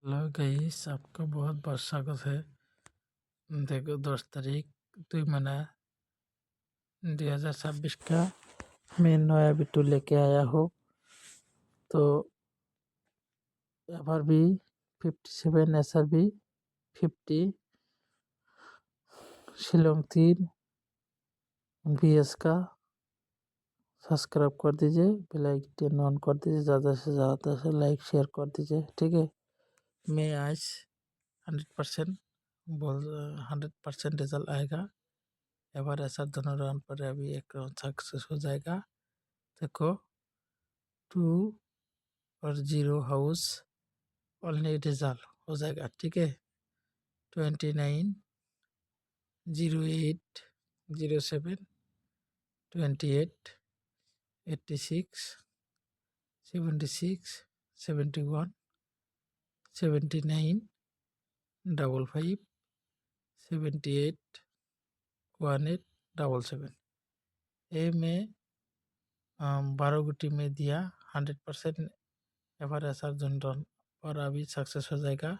Hello guys, आपका बहुत बहुत स्वागत है। देखो 10 तारीख 2 महीना 2026 का मैं नया वीडियो लेके आया हूँ। तो FRB 57 SRB 50 शिलोंग 3 BS का सब्सक्राइब कर दीजिए, बेल आइकन ऑन कर दीजिए, ज़्यादा से ज़्यादा से लाइक शेयर कर दीजिए। ठीक है, मैं आज 100% 100% रिजल्ट आएगा। एवर ऐसा दोनों राउंड पर अभी एक राउंड सक्सेस हो जाएगा। देखो 2 और 0 हाउस ओनली रिजल्ट हो जाएगा। ठीक है, 29 08 07 28 86 76 71 79 55 78 18 77 ये में 12 गुटी में दिया 100% एवर ऐसा जनरल और अभी सक्सेस हो जाएगा।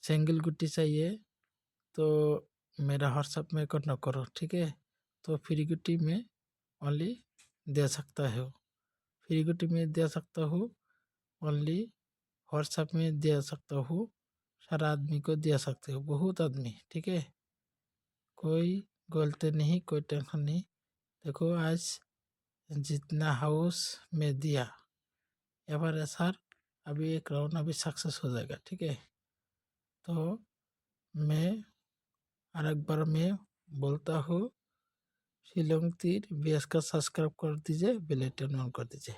सिंगल गुटी चाहिए तो मेरा व्हाट्सएप में करो करो। ठीक है, तो फ्री गुटी में ओनली दे सकता है, फ्री गुटी में दे सकता हूँ, ओनली व्हाट्सएप में दे सकता हूँ। सारा आदमी को दे सकते हो, बहुत आदमी। ठीक है, कोई गलती नहीं, कोई टेंशन नहीं। देखो आज जितना हाउस में दिया एवर ऐसा अभी एक राउंड अभी सक्सेस हो जाएगा। ठीक है, तो मैं और एक बार मैं बोलता हूँ, शिलोंग 3 BS का सब्सक्राइब कर दीजिए, बेल आइकन ऑन कर दीजिए।